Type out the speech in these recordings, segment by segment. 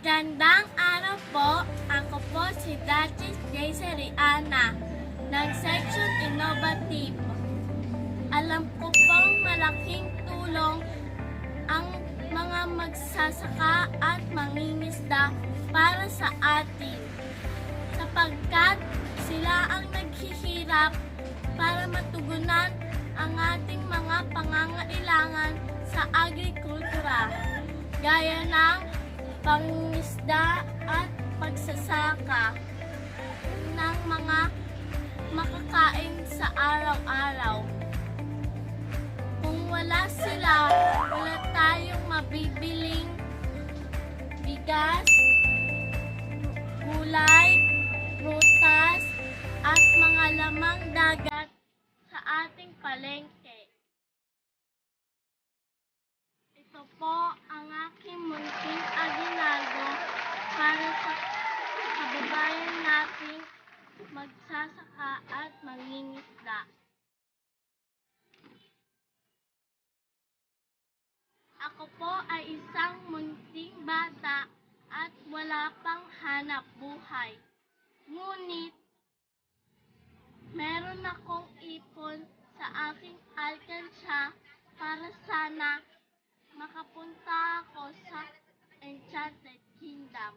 Magandang araw po. Ako po si Datis Daisy Riana ng Section Innovative. Alam ko pong malaking tulong ang mga magsasaka at mangingisda para sa atin sapagkat sila ang naghihirap para matugunan ang ating mga pangangailangan sa agrikultura gaya ng pangingisda at pagsasaka ng mga makakain sa araw-araw. Kung wala sila, wala tayong mabibiling bigas, gulay, prutas, at mga lamang dagat sa ating palengke. Ito po ang aking munting aginaldo para sa kababayan nating magsasaka at mangingisda. Ako po ay isang munting bata at wala pang hanap buhay. Ngunit, meron akong ipon sa aking alkansya para sana makapunta ako sa Enchanted Kingdom.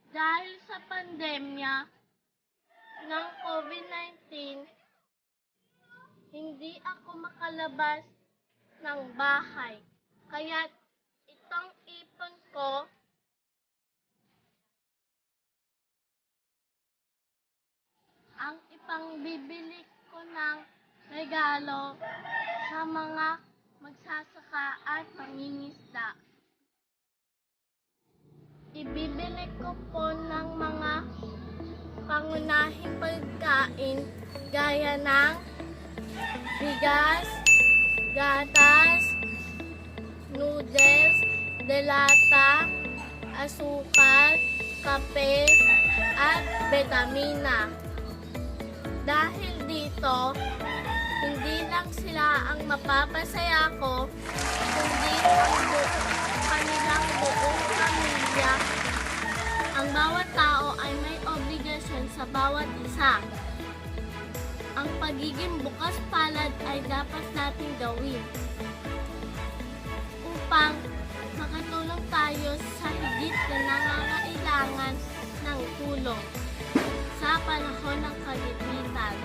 Dahil sa pandemya ng COVID-19, hindi ako makalabas ng bahay. Kaya itong ipon ko ang ipangbibili ko ng regalo sa mga magsasaka at mangingisda. Ibibili ko po ng mga pangunahing pagkain gaya ng bigas, gatas, noodles, delata, asukal, kape, at betamina. Dahil dito, hindi lang sila ang mapapasaya ko, kundi ang kanilang buong pamilya. Ang bawat tao ay may obligasyon sa bawat isa. Ang pagiging bukas palad ay dapat nating gawin upang makatulong tayo sa higit na nangangailangan ng tulong sa panahon ng kagipitan.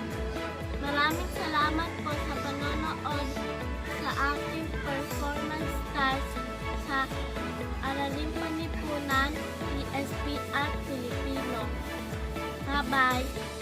Maraming salamat po sa panonood sa ating performance task sa Araling Panlipunan, ESP at Filipino. Bye-bye!